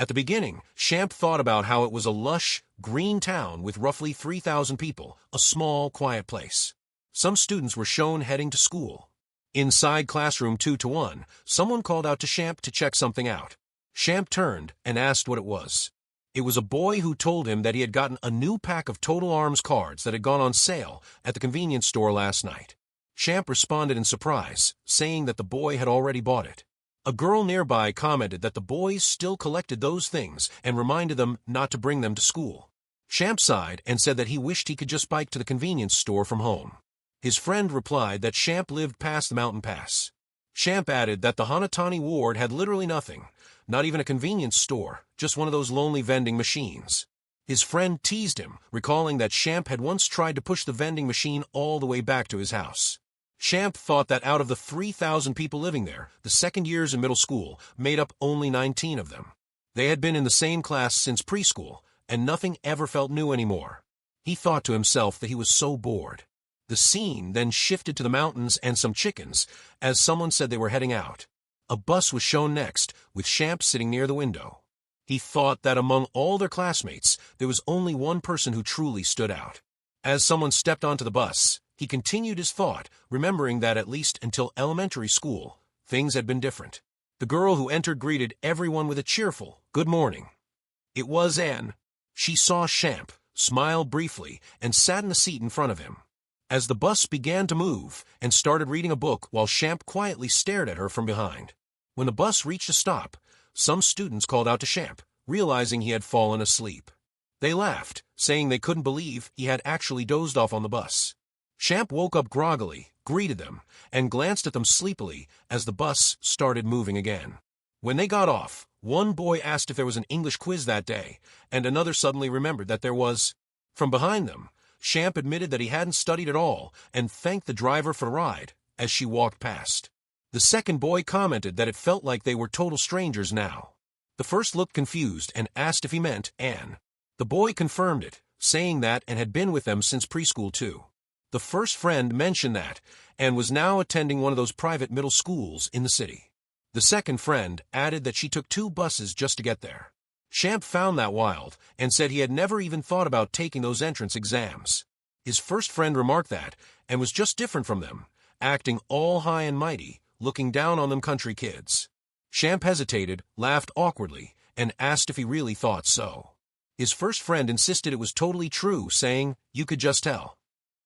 At the beginning, Champ thought about how it was a lush, green town with roughly 3,000 people, a small, quiet place. Some students were shown heading to school. Inside classroom 2-1, someone called out to Champ to check something out. Champ turned and asked what it was. It was a boy who told him that he had gotten a new pack of Total Arms cards that had gone on sale at the convenience store last night. Champ responded in surprise, saying that the boy had already bought it. A girl nearby commented that the boys still collected those things and reminded them not to bring them to school. Champ sighed and said that he wished he could just bike to the convenience store from home. His friend replied that Champ lived past the mountain pass. Champ added that the Hanatani ward had literally nothing, not even a convenience store, just one of those lonely vending machines. His friend teased him, recalling that Champ had once tried to push the vending machine all the way back to his house. Champ thought that out of the 3,000 people living there, the second years in middle school made up only 19 of them. They had been in the same class since preschool, and nothing ever felt new anymore. He thought to himself that he was so bored. The scene then shifted to the mountains and some chickens, as someone said they were heading out. A bus was shown next, with Champ sitting near the window. He thought that among all their classmates, there was only one person who truly stood out. As someone stepped onto the bus, he continued his thought, remembering that at least until elementary school, things had been different. The girl who entered greeted everyone with a cheerful, "Good morning." It was Anne. She saw Champ, smiled briefly, and sat in the seat in front of him. As the bus began to move and started reading a book while Champ quietly stared at her from behind. When the bus reached a stop, some students called out to Champ, realizing he had fallen asleep. They laughed, saying they couldn't believe he had actually dozed off on the bus. Champ woke up groggily, greeted them, and glanced at them sleepily as the bus started moving again. When they got off, one boy asked if there was an English quiz that day, and another suddenly remembered that there was. From behind them, Champ admitted that he hadn't studied at all and thanked the driver for the ride as she walked past. The second boy commented that it felt like they were total strangers now. The first looked confused and asked if he meant Anne. The boy confirmed it, saying that and had been with them since preschool too. The first friend mentioned that and was now attending one of those private middle schools in the city. The second friend added that she took 2 buses just to get there. Champ found that wild and said he had never even thought about taking those entrance exams. His first friend remarked that and was just different from them, acting all high and mighty, looking down on them country kids. Champ hesitated, laughed awkwardly, and asked if he really thought so. His first friend insisted it was totally true, saying, "You could just tell."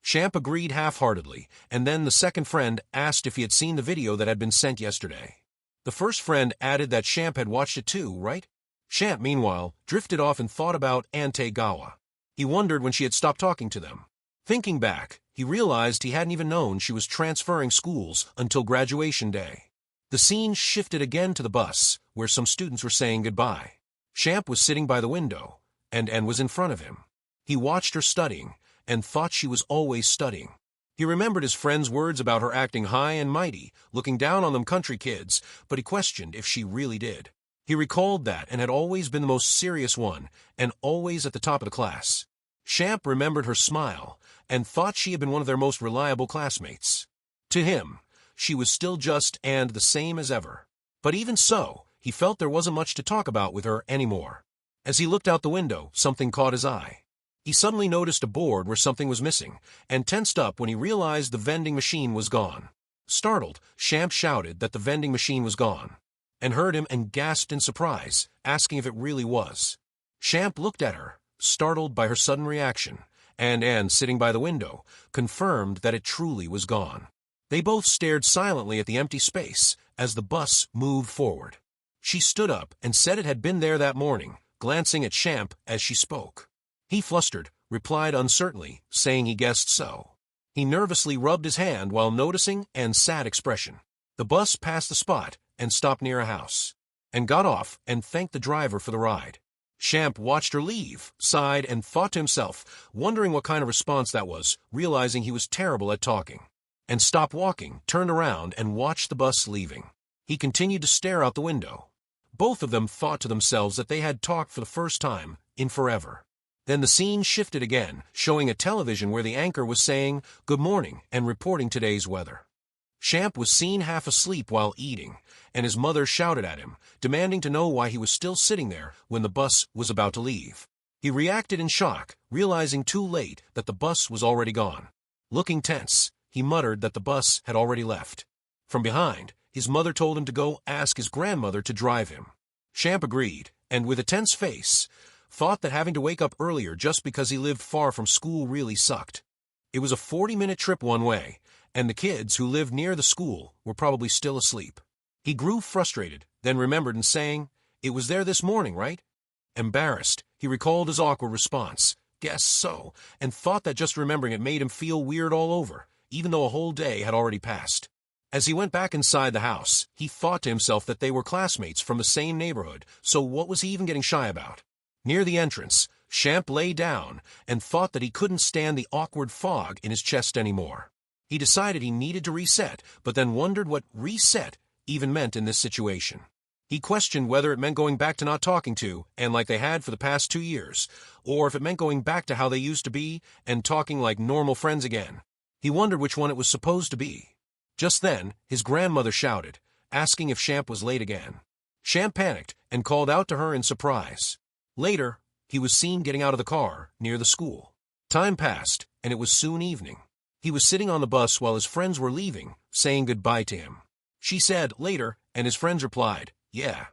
Champ agreed half-heartedly, and then the second friend asked if he had seen the video that had been sent yesterday. The first friend added that Champ had watched it too, right? Champ, meanwhile, drifted off and thought about Ante Gawa. He wondered when she had stopped talking to them. Thinking back, he realized he hadn't even known she was transferring schools until graduation day. The scene shifted again to the bus, where some students were saying goodbye. Champ was sitting by the window, and Anne was in front of him. He watched her studying, and thought she was always studying. He remembered his friend's words about her acting high and mighty, looking down on them country kids, but he questioned if she really did. He recalled that and had always been the most serious one, and always at the top of the class. Champ remembered her smile, and thought she had been one of their most reliable classmates. To him, she was still just and the same as ever. But even so, he felt there wasn't much to talk about with her anymore. As he looked out the window, something caught his eye. He suddenly noticed a board where something was missing, and tensed up when he realized the vending machine was gone. Startled, Champ shouted that the vending machine was gone, and heard him and gasped in surprise, asking if it really was. Champ looked at her, startled by her sudden reaction, and Anne, sitting by the window, confirmed that it truly was gone. They both stared silently at the empty space as the bus moved forward. She stood up and said it had been there that morning, glancing at Champ as she spoke. He, flustered, replied uncertainly, saying he guessed so. He nervously rubbed his hand while noticing Anne's sad expression. The bus passed the spot and stopped near a house, and got off and thanked the driver for the ride. Champ watched her leave, sighed, and thought to himself, wondering what kind of response that was, realizing he was terrible at talking, and stopped walking, turned around, and watched the bus leaving. He continued to stare out the window. Both of them thought to themselves that they had talked for the first time in forever. Then the scene shifted again, showing a television where the anchor was saying good morning and reporting today's weather. Champ was seen half asleep while eating, and his mother shouted at him, demanding to know why he was still sitting there when the bus was about to leave. He reacted in shock, realizing too late that the bus was already gone. Looking tense, he muttered that the bus had already left. From behind, his mother told him to go ask his grandmother to drive him. Champ agreed, and with a tense face, thought that having to wake up earlier just because he lived far from school really sucked. It was a 40-minute trip one way, and the kids who lived near the school were probably still asleep. He grew frustrated, then remembered and saying, "It was there this morning, right?" Embarrassed, he recalled his awkward response, "Guess so," and thought that just remembering it made him feel weird all over, even though a whole day had already passed. As he went back inside the house, he thought to himself that they were classmates from the same neighborhood, so what was he even getting shy about? Near the entrance, Champ lay down and thought that he couldn't stand the awkward fog in his chest anymore. He decided he needed to reset, but then wondered what reset even meant in this situation. He questioned whether it meant going back to not talking to, and like they had for the past 2 years, or if it meant going back to how they used to be and talking like normal friends again. He wondered which one it was supposed to be. Just then, his grandmother shouted, asking if Champ was late again. Champ panicked and called out to her in surprise. Later, he was seen getting out of the car near the school. Time passed, and it was soon evening. He was sitting on the bus while his friends were leaving, saying goodbye to him. She said, "Later," and his friends replied, "Yeah."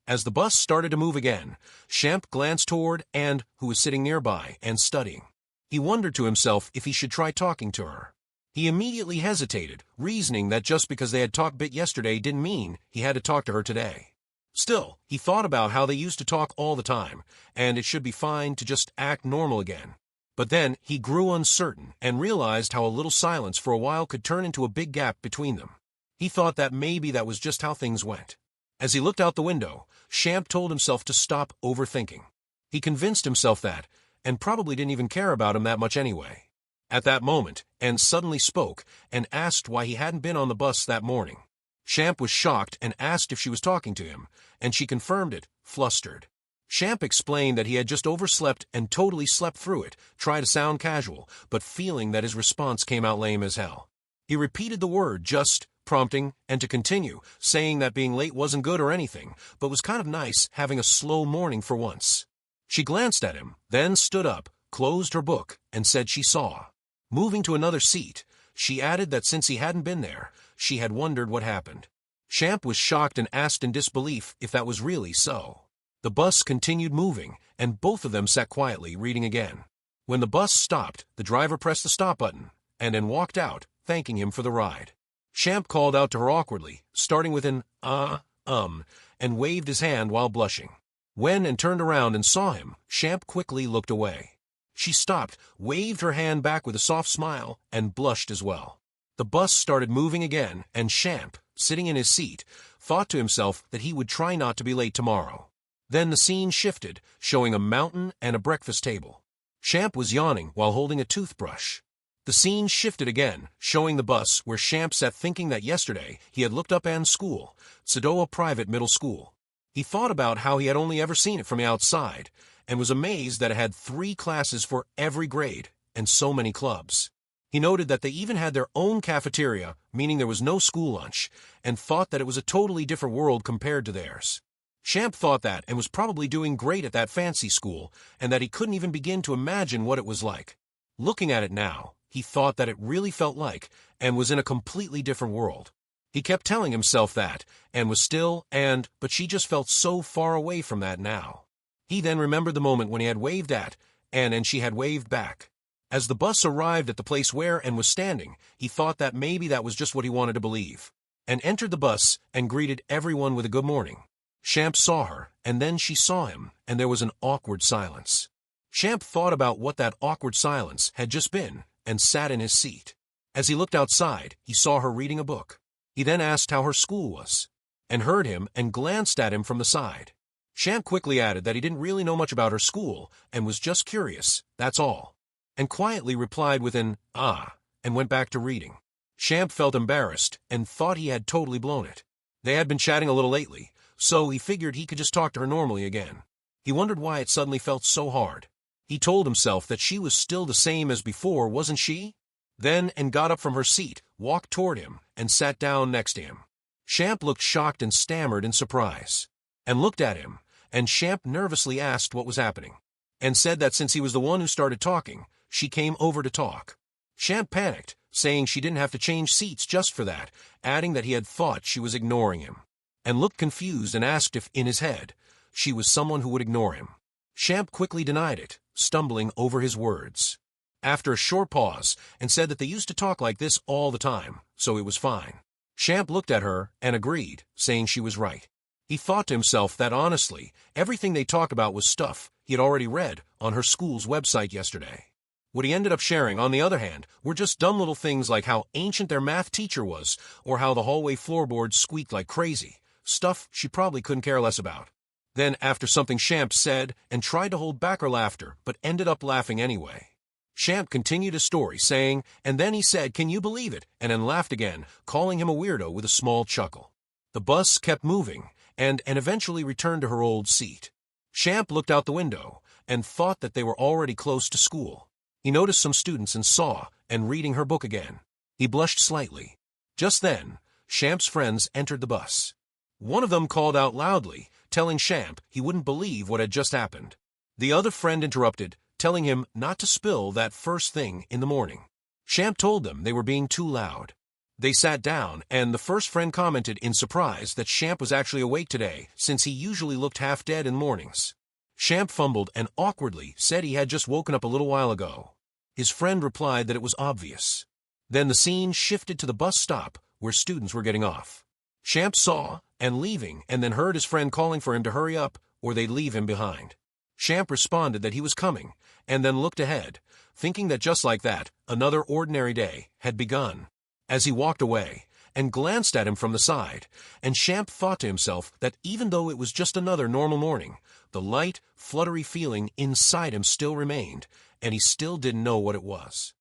As the bus started to move again, Champ glanced toward Anne, who was sitting nearby and studying. He wondered to himself if he should try talking to her. He immediately hesitated, reasoning that just because they had talked a bit yesterday didn't mean he had to talk to her today. Still, he thought about how they used to talk all the time, and it should be fine to just act normal again. But then he grew uncertain and realized how a little silence for a while could turn into a big gap between them. He thought that maybe that was just how things went. As he looked out the window, Champ told himself to stop overthinking. He convinced himself that, and probably didn't even care about him that much anyway. At that moment, Anne suddenly spoke and asked why he hadn't been on the bus that morning. Champ was shocked and asked if she was talking to him, and she confirmed it, flustered. Champ explained that he had just overslept and totally slept through it, tried to sound casual, but feeling that his response came out lame as hell. He repeated the word just, prompting, and to continue, saying that being late wasn't good or anything, but was kind of nice having a slow morning for once. She glanced at him, then stood up, closed her book, and said she saw. Moving to another seat, she added that since he hadn't been there, she had wondered what happened. Champ was shocked and asked in disbelief if that was really so. The bus continued moving, and both of them sat quietly, reading again. When the bus stopped, the driver pressed the stop button, and then walked out, thanking him for the ride. Champ called out to her awkwardly, starting with an and waved his hand while blushing. When and turned around and saw him, Champ quickly looked away. She stopped, waved her hand back with a soft smile, and blushed as well. The bus started moving again, and Champ, sitting in his seat, thought to himself that he would try not to be late tomorrow. Then the scene shifted, showing a mountain and a breakfast table. Champ was yawning while holding a toothbrush. The scene shifted again, showing the bus where Champ sat thinking that yesterday he had looked up Anne's school, Sadoa Private Middle School. He thought about how he had only ever seen it from the outside, and was amazed that it had 3 classes for every grade, and so many clubs. He noted that they even had their own cafeteria, meaning there was no school lunch, and thought that it was a totally different world compared to theirs. Champ thought that and was probably doing great at that fancy school, and that he couldn't even begin to imagine what it was like. Looking at it now, he thought that it really felt like, and was in a completely different world. He kept telling himself that, and was still, but she just felt so far away from that now. He then remembered the moment when he had waved at, and she had waved back. As the bus arrived at the place where Anne was standing, he thought that maybe that was just what he wanted to believe, and entered the bus and greeted everyone with a good morning. Champ saw her, and then she saw him, and there was an awkward silence. Champ thought about what that awkward silence had just been, and sat in his seat. As he looked outside, he saw her reading a book. He then asked how her school was, and heard him and glanced at him from the side. Champ quickly added that he didn't really know much about her school, and was just curious, that's all, and quietly replied with an and went back to reading. Champ felt embarrassed, and thought he had totally blown it. They had been chatting a little lately, so he figured he could just talk to her normally again. He wondered why it suddenly felt so hard. He told himself that she was still the same as before, wasn't she? then and got up from her seat, walked toward him, and sat down next to him. Champ looked shocked and stammered in surprise, and looked at him, and Champ nervously asked what was happening, and said that since he was the one who started talking, she came over to talk. Champ panicked, saying she didn't have to change seats just for that, adding that he had thought she was ignoring him, and looked confused and asked if, in his head, she was someone who would ignore him. Champ quickly denied it, stumbling over his words, after a short pause, and said that they used to talk like this all the time, so it was fine. Champ looked at her and agreed, saying she was right. He thought to himself that honestly, everything they talked about was stuff he had already read on her school's website yesterday. What he ended up sharing, on the other hand, were just dumb little things like how ancient their math teacher was, or how the hallway floorboards squeaked like crazy, stuff she probably couldn't care less about. Then, after something Champ said, and tried to hold back her laughter, but ended up laughing anyway. Champ continued his story, saying, and then he said, "Can you believe it?" and then laughed again, calling him a weirdo with a small chuckle. The bus kept moving, and eventually returned to her old seat. Champ looked out the window, and thought that they were already close to school. He noticed some students and saw, and reading her book again. He blushed slightly. Just then, Champ's friends entered the bus. One of them called out loudly, telling Champ he wouldn't believe what had just happened. The other friend interrupted, telling him not to spill that first thing in the morning. Champ told them they were being too loud. They sat down, and the first friend commented in surprise that Champ was actually awake today, since he usually looked half dead in mornings. Champ fumbled and awkwardly said he had just woken up a little while ago. His friend replied that it was obvious. Then the scene shifted to the bus stop, where students were getting off. Champ saw, and leaving, and then heard his friend calling for him to hurry up, or they'd leave him behind. Champ responded that he was coming, and then looked ahead, thinking that just like that, another ordinary day had begun. As he walked away, and glanced at him from the side, and Champ thought to himself that even though it was just another normal morning, the light, fluttery feeling inside him still remained, and he still didn't know what it was.